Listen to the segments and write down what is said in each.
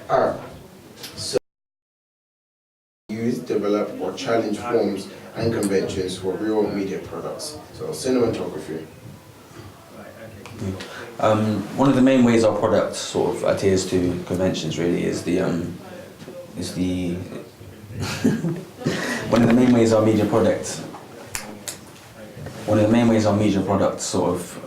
Alright, so use, develop, or challenge forms and conventions for real media products. So cinematography. One of the main ways our product sort of adheres to conventions really is the one of the main ways our media product sort of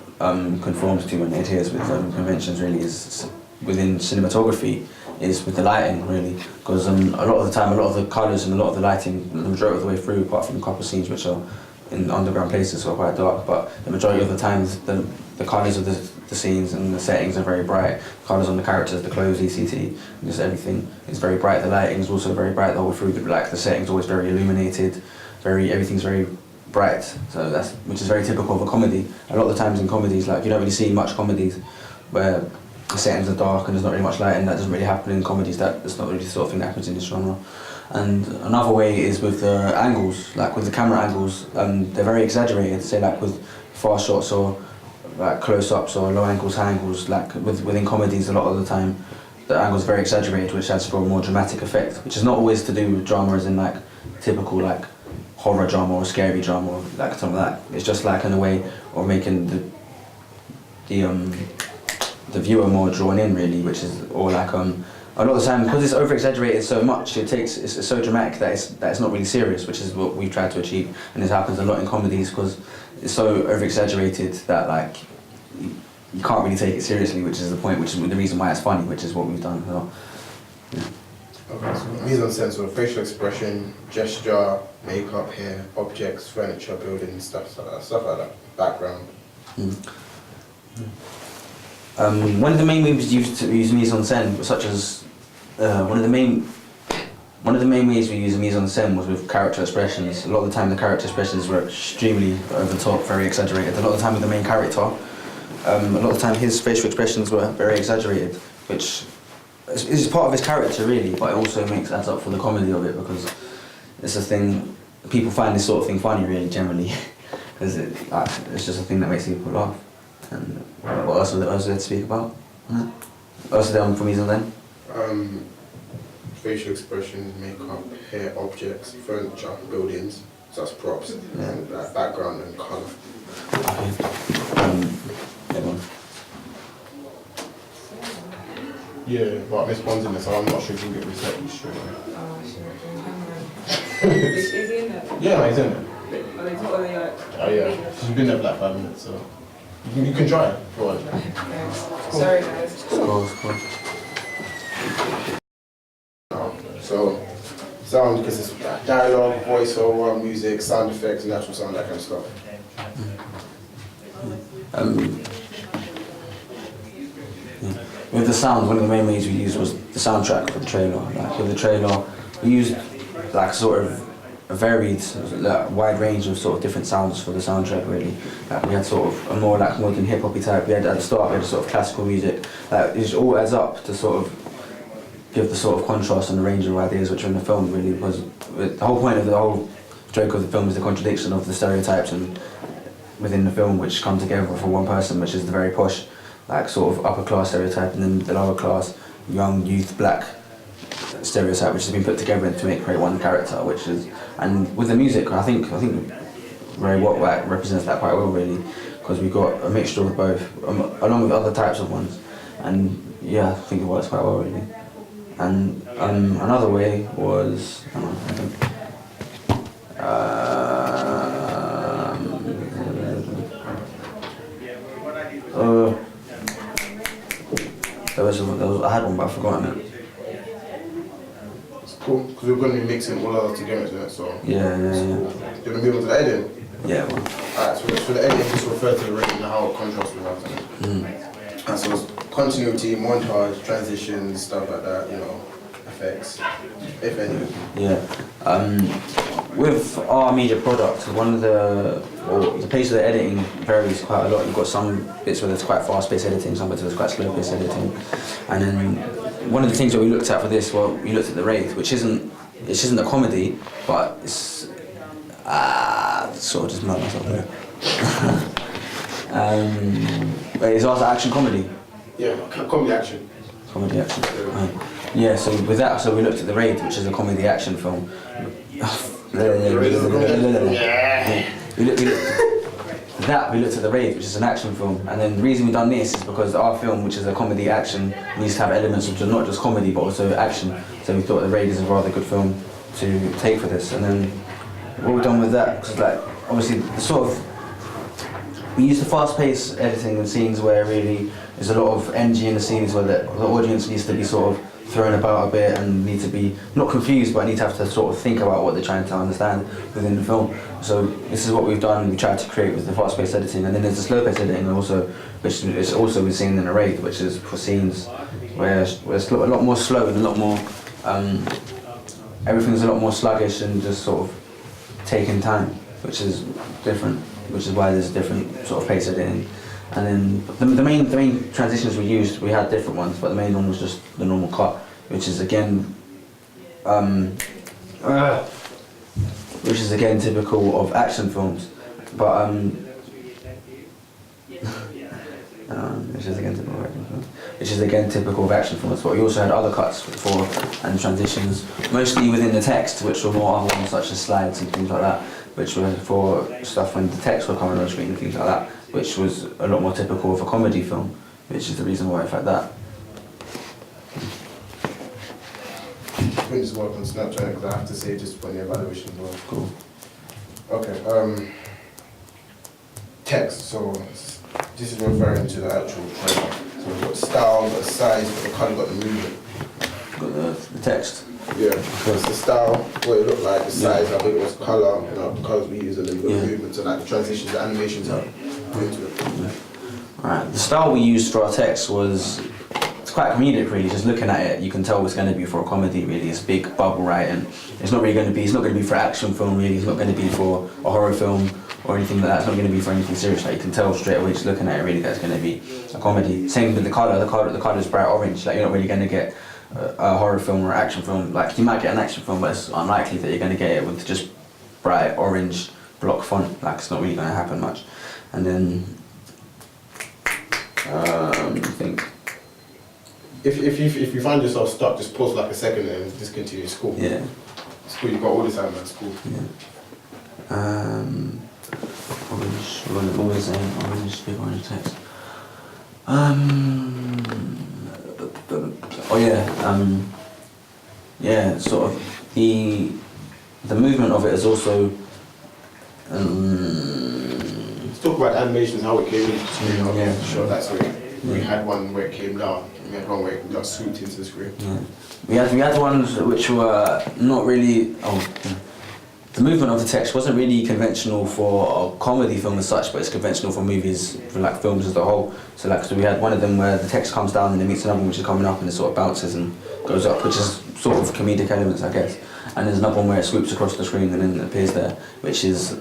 conforms to and adheres with conventions really is within cinematography is with the lighting really, because a lot of the time a lot of the colours and a lot of the lighting the majority of the way through, apart from a couple of scenes which are in underground places so are quite dark, but the majority of the times the colours of the scenes and the settings are very bright. Colours on the characters, the clothes, ECT, just everything is very bright. The lighting is also very bright the whole through. The setting's always very illuminated. Everything's very bright. So which is very typical of a comedy. A lot of the times in comedies, like you don't really see much comedies where the settings are dark and there's not really much lighting. That doesn't really happen in comedies. That's not really the sort of thing that happens in this genre. And another way is with the angles, like with the camera angles. They're very exaggerated. Say like with fast shots or like close-ups or low angles, high angles, like within comedies a lot of the time the angle's very exaggerated, which adds for a more dramatic effect, which is not always to do with drama as in like typical like horror drama or scary drama or like something like that. It's just like in a way of making the viewer more drawn in really, which is or like a lot of the time because it's over exaggerated so much it's so dramatic that it's not really serious, which is what we've tried to achieve, and this happens a lot in comedies because it's so over exaggerated that like you can't really take it seriously, which is the point, which is the reason why it's funny, which is what we've done. So, yeah. Okay, so mise en scène, so facial expression, gesture, makeup, hair, objects, furniture, buildings, stuff like that, background. One of the main ways used to use mise en scène, such as one of the main ways we use mise en scène was with character expressions. A lot of the time the character expressions were extremely over the top, very exaggerated. A lot of the time with the main character, a lot of the time his facial expressions were very exaggerated, which is part of his character really, but it also adds up for the comedy of it, because it's a thing, people find this sort of thing funny really generally, because it's just a thing that makes people laugh. And what else was there to speak about? What else is there for mise en scène? Facial expressions, makeup, hair, objects, furniture, buildings, so that's props, and background and colour. Okay. Everyone. Yeah, but Miss Bond's in there, so I'm not sure if you can get reset straight away. Oh, sure. Is he in there? Yeah, he's in there. Are they totally like... Oh yeah, she's been there for like 5 minutes, so you can try it. Go on. Sorry guys. Cool. So, sound consists of dialogue, voiceover, music, sound effects, natural sound, that kind of stuff. With the sound, one of the main ways we used was the soundtrack for the trailer. Like with the trailer, we used like sort of a varied, like, wide range of sort of different sounds for the soundtrack really. Like we had sort of a more like modern hip hoppy type. We had at the start we had sort of classical music. Like it all adds up to sort of give the sort of contrast and the range of ideas which are in the film really, because the whole point of the whole joke of the film is the contradiction of the stereotypes and within the film which come together for one person, which is the very posh, like sort of upper class stereotype, and then the lower class, young youth black stereotype, which has been put together to create one character, which is, and with the music, I think Ray Watt represents that quite well really, because we've got a mixture of both, along with other types of ones, and yeah, I think it works quite well really. And another way was, I had one but I've forgotten it. It's cool, because we're going to be mixing all of us together tonight, so. Yeah. Cool. Do you want to move on to the editing? Yeah. Well. Alright, so for the editing, just refer to the rating and how it contrasts with other things. And so it's continuity, montage, transitions, stuff like that, you know, effects, if any. Yeah. With our media product, the pace of the editing varies quite a lot. You've got some bits where there's quite fast-paced editing, some bits where there's quite slow-paced editing. And then one of the things that we looked at for this, well, we looked at The Wraith, which isn't a comedy, but it's sort of just murder myself there. But it's also action comedy. Yeah, comedy action. Comedy action. Right. Yeah, so with that, so we looked at The Raid, which is a comedy action film. We looked at The Raid, which is an action film, and then the reason we done this is because our film, which is a comedy action, needs to have elements of not just comedy but also action. So we thought The Raid is a rather good film to take for this. And then what we've done with that, because like obviously the sort of we use the fast-paced editing and scenes where really there's a lot of energy in the scenes where the audience needs to be sort of thrown about a bit and need to be not confused but need to have to sort of think about what they're trying to understand within the film. So this is what we've done. We tried to create with the fast-paced editing, and then there's the slow-paced editing also, which is also we've seen in The Raid, which is for scenes where it's a lot more slow and a lot more everything's a lot more sluggish and just sort of taking time, which is different, which is why there's a different sort of pace editing. And then the main transitions we used, we had different ones, but the main one was just the normal cut, which is again typical of action films, but which is again typical of action films. But we also had other cuts for and transitions, mostly within the text, which were more other ones such as slides and things like that, which were for stuff when the text were coming on the screen and things like that, which was a lot more typical of a comedy film, which is the reason why I've had that. Putting this work on Snapchat because I have to say just for the evaluation as well. Cool. Okay, text, so this is referring to the actual trailer. So we've got the style, got the size, got the colour, got the movement. Got the text. Yeah, so it's the style, what it looked like, the size, how big it was, colour, you know, the colours we use, and then the movement, so like the transitions, the animations are into it. Right, the style we used for our text was, it's quite comedic really, just looking at it you can tell it's going to be for a comedy really. It's big bubble writing, it's not going to be for action film really, it's not going to be for a horror film or anything like that, it's not going to be for anything serious. Like you can tell straight away just looking at it really that it's going to be a comedy. Same with the colour is bright orange, like you're not really going to get a horror film or action film. Like you might get an action film but it's unlikely that you're going to get it with just bright orange block font, like it's not really going to happen much. And then I think if you find yourself stuck, just pause like a second and just continue. It's cool. yeah. It's cool, you've got all the time, man. It's cool. Yeah. Orange, we're always saying orange, big orange text. Sort of the movement of it is also. Let's talk about animations, how it came into the screen. Yeah. Sure, that's where we had one where it came down. We had one where it got swooped into the screen. Yeah. We had ones which were not really. The movement of the text wasn't really conventional for a comedy film as such, but it's conventional for movies, for like films as a whole. So we had one of them where the text comes down and it meets another one which is coming up and it sort of bounces and goes up, which is sort of comedic elements, I guess. And there's another one where it swoops across the screen and then it appears there, which is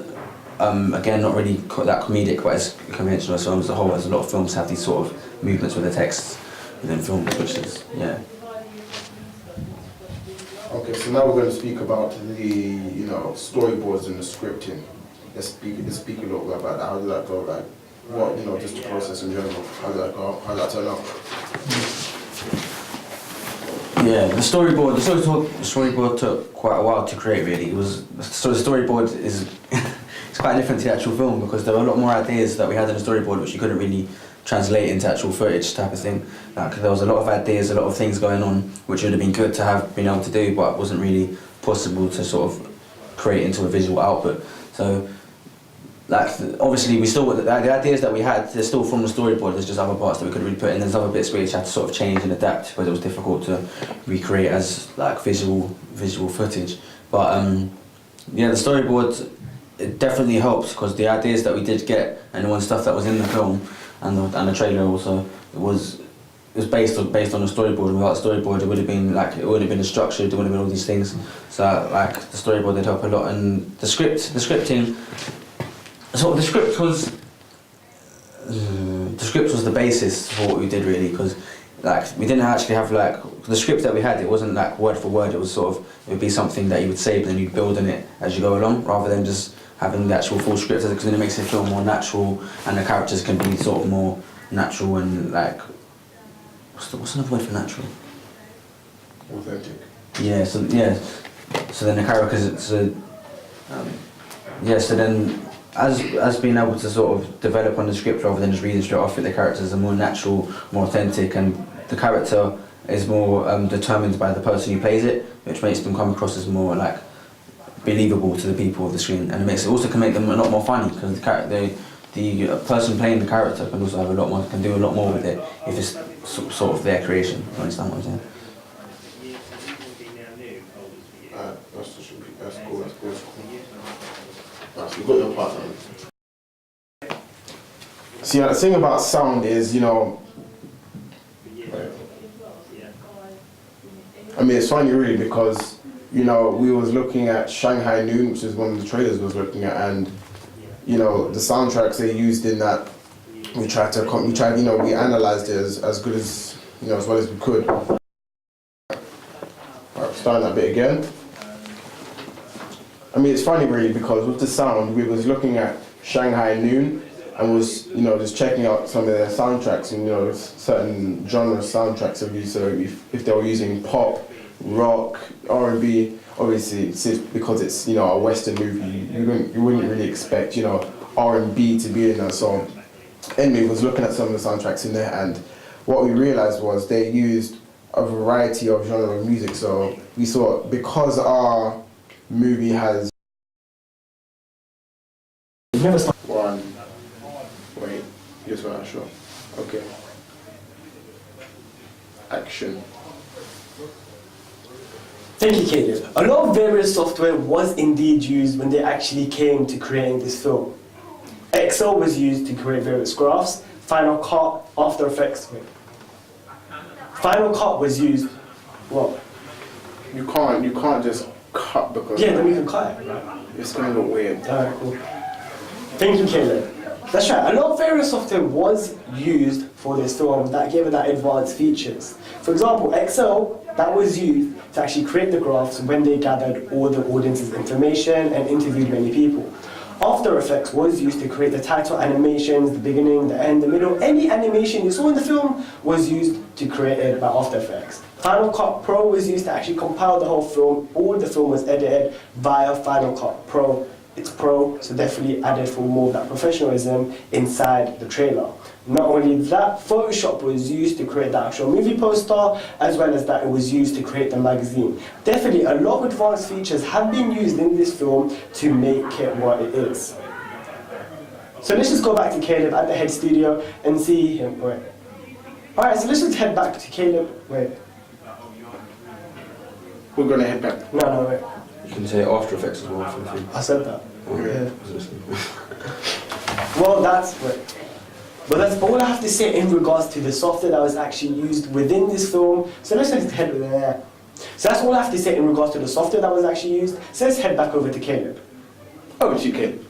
again not really that comedic, but it's conventional as films as a whole. As a lot of films have these sort of movements with the text within films, which is Okay, so now we're going to speak about the storyboards and the scripting. Let's speak a little bit about that. How did that go? Like, what just the process in general. How did that go? How did that turn out? Yeah, the storyboard took quite a while to create. Really, the storyboard is it's quite different to the actual film because there were a lot more ideas that we had in the storyboard which you couldn't really translate into actual footage type of thing. Like there was a lot of ideas, a lot of things going on which would have been good to have been able to do, but it wasn't really possible to sort of create into a visual output. So like obviously we still the ideas that we had, they're still from the storyboard. There's just other parts that we couldn't really put in. There's other bits where you had to sort of change and adapt because it was difficult to recreate as like visual footage. But the storyboard, it definitely helped because the ideas that we did get and the stuff that was in the film and the trailer also, it was based on the storyboard. And without the storyboard, it would have been structured. There would have been all these things. So like the storyboard did help a lot, and the scripting. So the script was the basis for what we did really, because like we didn't actually have like the script that we had. It wasn't like word for word. It was sort of, it would be something that you would say, but then you'd build on it as you go along, rather than just having the actual full script, because then it makes it feel more natural and the characters can be sort of more natural and like what's another word for natural? Authentic. Yeah. So then the characters. So then as being able to sort of develop on the script rather than just reading straight off it, the characters are more natural, more authentic, and the character is more determined by the person who plays it, which makes them come across as more like believable to the people of the screen, and it also can make them a lot more funny because the person playing the character can also have can do a lot more with it if it's sort of their creation. You understand what I'm saying? That's cool. Right, so you got your part on it. See, the thing about sound is, I mean, it's funny really because, we was looking at Shanghai Noon, which is one of the trailers we was looking at, and, the soundtracks they used in that, we analysed it as good as, as well as we could. Right, starting that bit again. I mean, it's funny really because with the sound, we was looking at Shanghai Noon and was, just checking out some of their soundtracks and, certain genre soundtracks of use. So if they were using pop, rock, R&B, obviously it's because it's, a Western movie, you wouldn't really expect, R&B to be in there. So anyway, was looking at some of the soundtracks in there, and what we realized was they used a variety of genre of music. So we saw, because our movie has one. Wait, just want to show. Okay. Action. Thank you, Caleb. A lot of various software was indeed used when they actually came to creating this film. Excel was used to create various graphs. Final Cut, After Effects. Final Cut was used. What? You can't just cut because. Yeah, then we can cut it, right? It's gonna look weird. Alright, cool. Thank you, Caleb. That's right. A lot of various software was used for this film that gave it that advanced features. For example, Excel, that was used to actually create the graphs when they gathered all the audience's information and interviewed many people. After Effects was used to create the title animations, the beginning, the end, the middle. Any animation you saw in the film was used to create it by After Effects. Final Cut Pro was used to actually compile the whole film. All the film was edited via Final Cut Pro. It's pro, so definitely added for more of that professionalism inside the trailer. Not only that, Photoshop was used to create the actual movie poster, as well as that it was used to create the magazine. Definitely a lot of advanced features have been used in this film to make it what it is. So let's just go back to Caleb at the head studio and see him. Wait. Alright, so let's just head back to Caleb. Wait. We're gonna head back. No, wait. You can say After Effects as well for the film. I said that. Okay. Well, that's all I have to say in regards to the software that was actually used within this film. So let's just head there. So that's all I have to say in regards to the software that was actually used. So let's head back over to Caleb. Over to you, Caleb.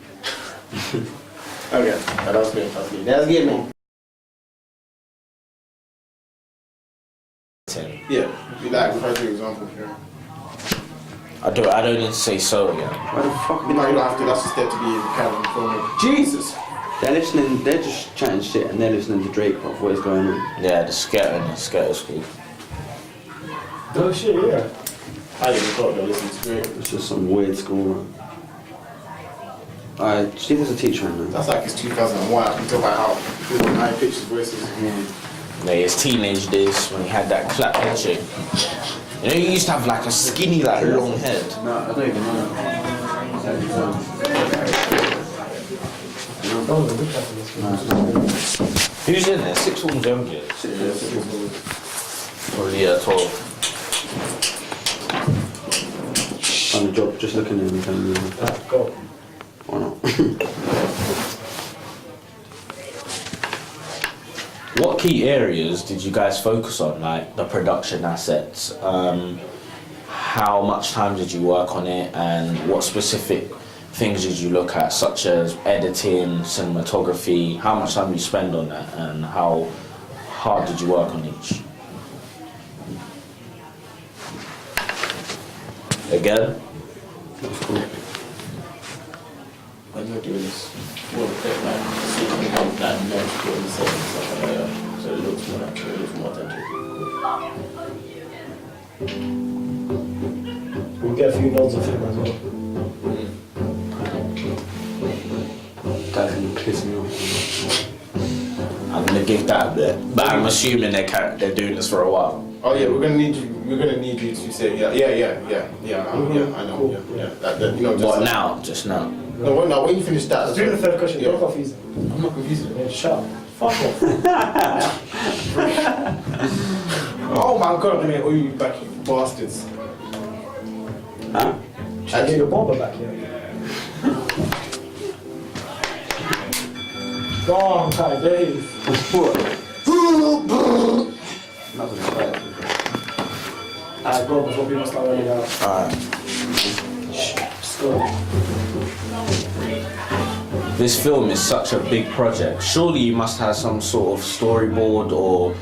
Okay, that was good. That's good, man. Yeah, you like a perfect example here. I don't need to say so again. Why the fuck? No, you don't have to. That's just there to be in the camera filming. Jesus! They're just chatting shit and they're listening to Drake of what is going on. Yeah, the scatter school. Oh shit, yeah. I didn't thought they listened to Drake. It's just some weird school run. Alright, see there's a teacher in there. That's like it's 2001. I can talk about how high pitched voices. Yeah, his teenage days when he had that clap head shape. You know, he used to have like a skinny, like long head. No, I don't even know. Who's in there? Six forms younger. Probably 12. On the job, just looking at him and telling me. Go. Why not? What key areas did you guys focus on, like the production assets? How much time did you work on it, and what specific things did you look at, such as editing, cinematography? How much time did you spend on that, and how hard did you work on each? Again? That's cool. When you're doing this, what like, seeing how that meant to and stuff like that. So it looks more natural, it looks more authentic. We'll get a few nods of him as well. That can piss me off. I'm gonna give that a bit, but I'm assuming they're doing this for a while. Oh yeah, we're gonna need you to say yeah, I know, yeah. That, you know, just What now? Just now? No, when you finish that, Let's do the third question. Yeah. Don't confuse him. I'm not confused. Yeah, shut up. Fuck off. Oh my god, man, all you back, you bastards. Huh? Should I get your bomber back here? Oh my days. Not gonna try it. Alright, go before people start running out. Alright. Let's go. This film is such a big project. Surely you must have some sort of storyboard or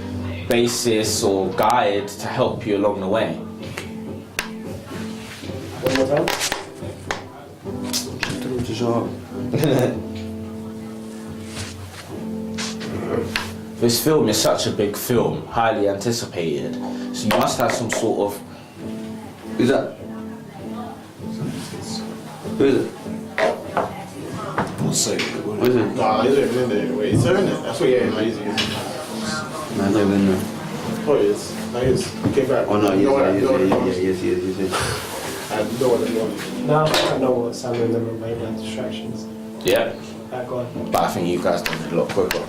basis or guide to help you along the way. One more time. To show up. This film is such a big film, highly anticipated. So you must have some sort of... Who's that? Who is it? What's it? Who is it? Nah, he's not even in there. Wait, is there in there? That's what, yeah, no, he's No, I'm not even in there. Oh, he is. No, he is. He came back. Oh no, yes, And no one wanted. Now I know what Sam and them are made by distractions. Yeah, Alright, go on. but I think you guys done it a lot quicker.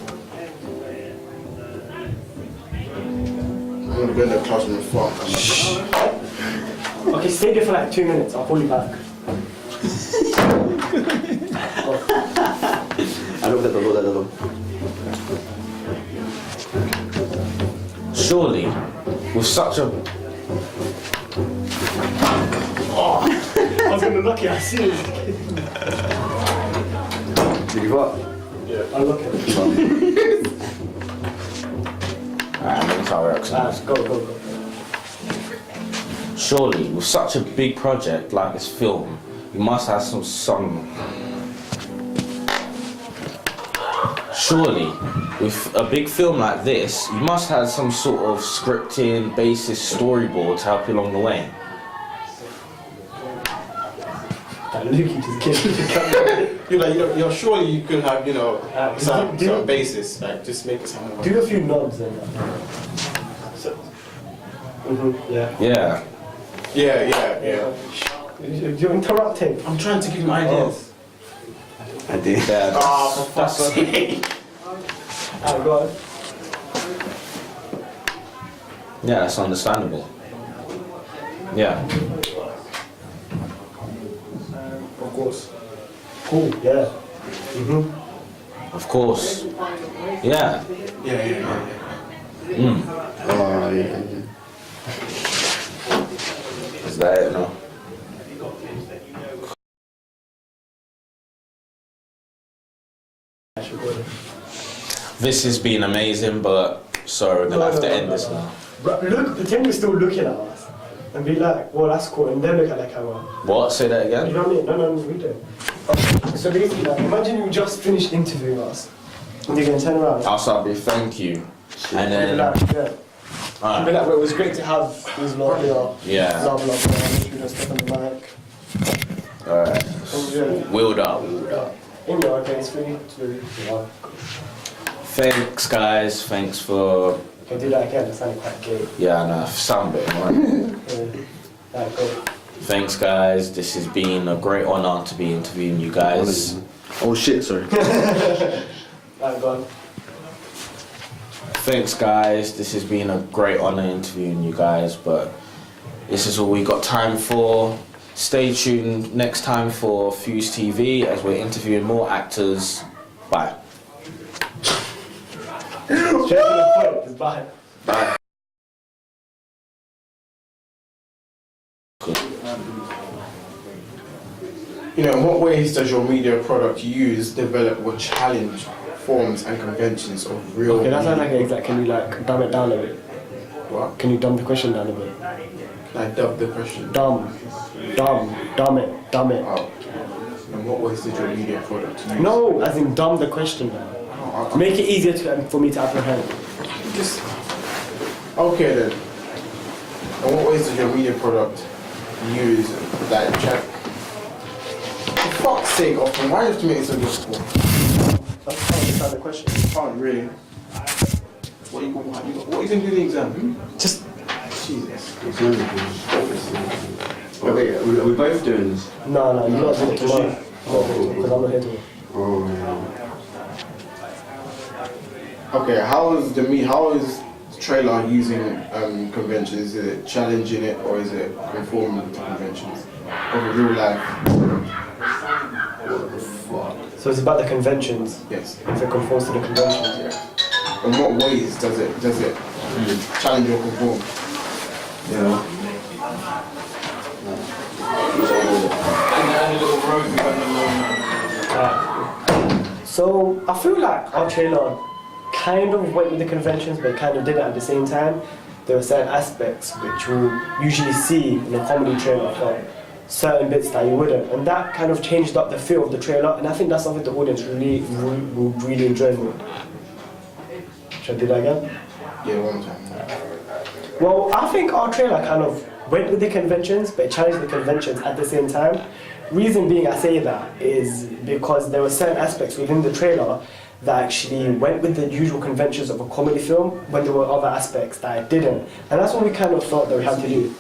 I'm gonna go in the classroom and fuck. Okay, stay there for like 2 minutes. I'll call you back. I looked at the load. Surely, with such a... I was gonna look it. I see it. Did you what? I'll look at it. Alright, I'm gonna try reactions. Alright, go. Surely, with such a big project like this film, you must have some... Surely, with a big film like this, you must have some sort of scripting, basis, storyboard to help you along the way. That Lukey just gave me the camera. You're surely you could have, some do- basis, like just make it sound more. Do a few nods then. So, yeah. Yeah. Yeah. You're interrupting. I'm trying to give him ideas. I did. Yeah. Oh, for fuck's sake. Alright, go on. Yeah, that's understandable. Yeah. Of course. Cool, yeah. Of course. Yeah. Yeah. Mm. Oh, yeah. Is that it, no? This has been amazing, but sorry, we're gonna have to end this now. Bro, look, pretend you're still looking at us. And be like, well, that's cool. And then look at the camera. What? Say that You again? know what I mean? No, read it. So basically, like, imagine you just finished interviewing us. And you're going to turn around. Also, I'll be thank you. And And be then, like, yeah. And be alright. like, well, it was great to have these lot here. Yeah. Blah, blah, blah. You know, step on the mic. Alright. And yeah. Wheeled up. In your case, 3, 2, 1. Thanks, guys. Thanks for. Can do that again, it sounded quite gay. Yeah, no, sound bit, right? Alright, go. Thanks, guys. This has been a great honor to be interviewing you guys. Oh shit, sorry. Alright, go on. Thanks, guys. This has been a great honor interviewing you guys, but this is all we got time for. Stay tuned next time for Fuse TV as we're interviewing more actors. Bye. Straight to the point, it's bye. Bye. In what ways does your media product use, develop, or challenge forms and conventions of real? Okay, that sounds like exact. Can you like dumb it down a bit? What? Can you dumb the question down a bit? I dub the question. Dumb it. Oh. In what ways did your media product use? No, as in dumb the question down. Oh, Make it easier to, for me to apprehend. Just okay then. And what ways does your media product use that check? For fuck's sake, often why do you have to make it so difficult? That's how I understand the question. Can't really. What you gonna do in the exam? Just Jesus. Are we both doing this? no, you're not doing it tomorrow. Because I'm not here tomorrow. Oh, yeah. Okay, how is the trailer using conventions? Is it challenging it or is it conforming to conventions of real life? What the fuck? So it's about the conventions. Yes. If it conforms to the conventions. Yeah. In what ways does it challenge or conform? Yeah. So I feel like our trailer kind of went with the conventions, but kind of did it at the same time. There were certain aspects which you usually see in a comedy trailer, but certain bits that you wouldn't, and that kind of changed up the feel of the trailer. And I think that's something the audience will really enjoy more. Should I do that again? Yeah, one time. Well, I think our trailer kind of went with the conventions, but it challenged the conventions at the same time. Reason being I say that is because there were certain aspects within the trailer that actually went with the usual conventions of a comedy film, when there were other aspects that it didn't. And that's what we kind of thought that we had to do.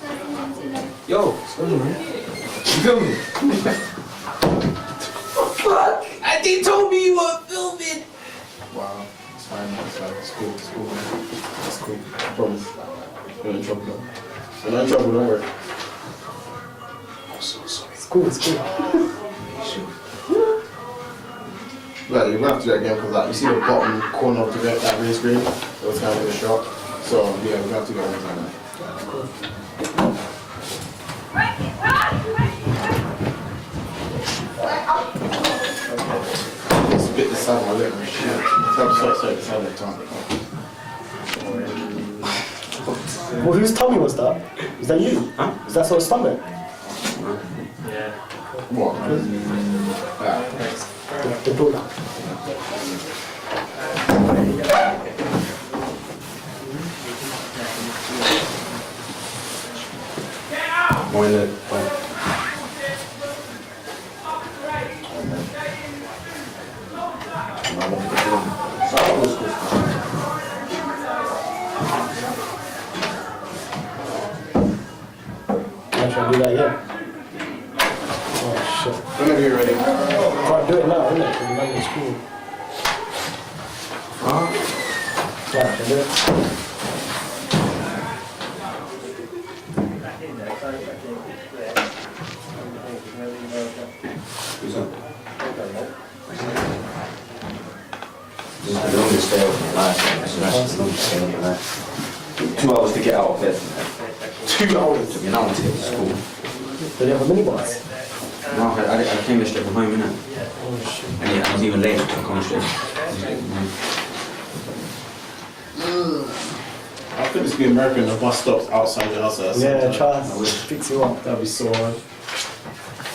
Yo, what's going on, man? You filming? Fuck! I did told me you were filming! Wow, it's fine, it's cool, man. It's cool, I promise. You're not in trouble, though. You're not in trouble, don't worry. It's cool. Like, you're gonna have to do that again because you see the bottom corner of that rear screen, it was kind of a shot. So yeah, we're gonna have to go one time now. It's a bit the side of my lip, shit. Sorry, the side of the tongue. Well, whose tummy was that? Was that you? Huh? Was that sort of stomach? What? The door. More in the... Should I do that again? Oh shit. Whenever you're ready. Can't do it now, innit? Because I'm in school. Yeah, can I do it? Who's that? This is the longest day of my life. It's the longest day of my life. 2 hours to get out of bed. 2 hours? Took me an hour to get to school. Do they have a minibus? No, I came straight from home, innit? Oh shit. And yeah, I was even late to come straight. I could just be American, the bus stops outside your house. Yeah, trust. Fix you up. That'd be so hard.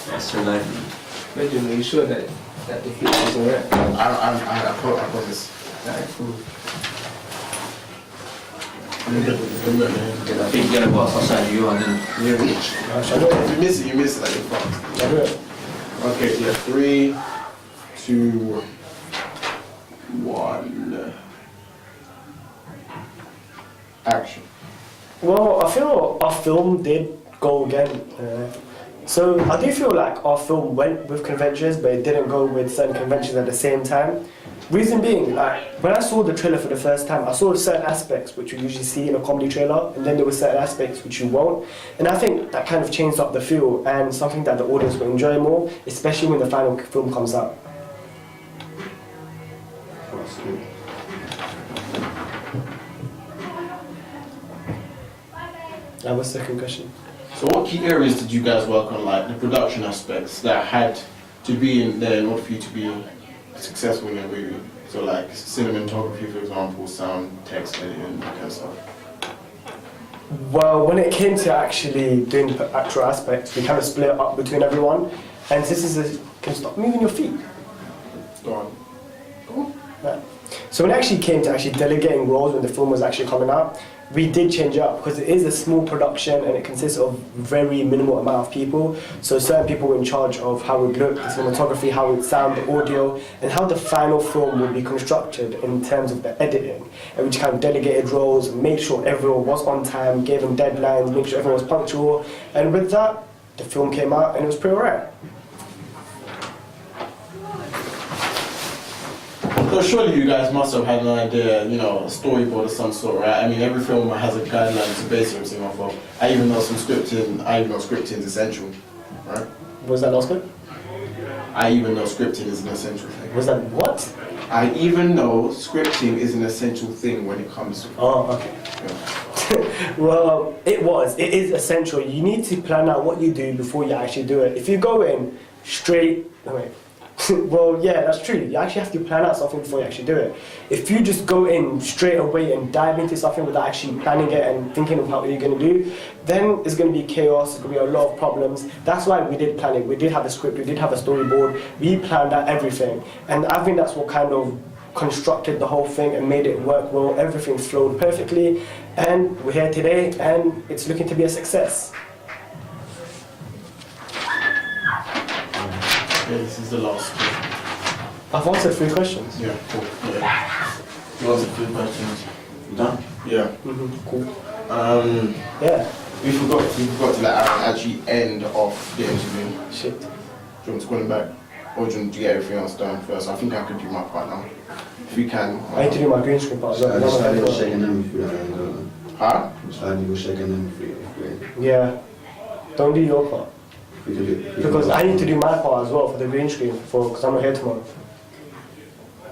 That's so late. Imagine, are you sure that the fit was alright? I promise. Alright, cool. I'm good with the man. Get that big yellow bus outside you and then... If you miss it like you're fucked. Shall I do it? Okay, yeah, 3, 2, 1. Action. Well, I feel our film did go again. So I do feel like our film went with conventions, but it didn't go with certain conventions at the same time. Reason being, like, when I saw the trailer for the first time, I saw certain aspects which you usually see in a comedy trailer, and then there were certain aspects which you won't. And I think that kind of changed up the feel and something that the audience will enjoy more, especially when the final film comes out. I have a second question. So what key areas did you guys work on, like the production aspects that had to be in there in order for you to be successful in your movie? So like cinematography, for example, sound, text, editing, that kind of stuff. Well, when it came to actually doing the actual aspects, we kind of split it up between everyone. And this is can you stop moving your feet? Go on. Right. So when it actually came to actually delegating roles when the film was actually coming out, we did change it up because it is a small production and it consists of very minimal amount of people. So certain people were in charge of how it would look, the cinematography, how it would sound, the audio, and how the final film would be constructed in terms of the editing. And we just kind of delegated roles, made sure everyone was on time, gave them deadlines, made sure everyone was punctual. And with that, the film came out and it was pretty alright. So surely you guys must have had an idea, you know, a storyboard of some sort, right? I mean, every film has a guideline to base everything off of. I even know scripting is essential, right? What was that last bit? I even know scripting is an essential thing. Was that what? I even know scripting is an essential thing when it comes to. Oh, okay. Yeah. Well, it is essential. You need to plan out what you do before you actually do it. If you go in straight, well, yeah, that's true. You actually have to plan out something before you actually do it. If you just go in straight away and dive into something without actually planning it and thinking of what you're going to do, then it's going to be chaos, there's going to be a lot of problems. That's why we did planning. We did have a script, we did have a storyboard, we planned out everything. And I think that's what kind of constructed the whole thing and made it work well. Everything flowed perfectly. And we're here today and it's looking to be a success. Yeah, this is the last. I've answered 3 questions. Yeah, cool. Yeah. You answered 3 questions. You done? Yeah. Cool. Yeah. We forgot to let Aaron actually end off the interview. Shit. Do you want to call him back? Or do you want to get everything else done first? I think I could do my part now. If we can. I need to do my green screen part. I just started shaking them if you Huh? started shaking them if you Yeah. Don't do your part. Because I need to do my part as well for the green screen because I'm not here tomorrow.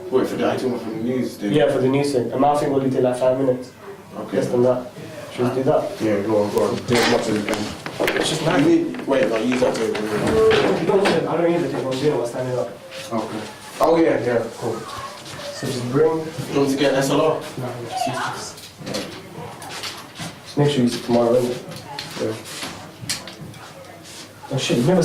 Wait for the item for the news, dude. Yeah, for the news thing. And my thing will only take like 5 minutes. Okay. Less than that. Should we do that? Yeah, go on. Do as much as you can. It's just You nice. need, wait, like use that table. I don't need the table. I'm doing it while standing up. Okay. Oh yeah, cool. So just bring. Do you want to get an SLR? No, just use this. Just make sure you use it tomorrow, innit? Yeah. Oh shit, you've never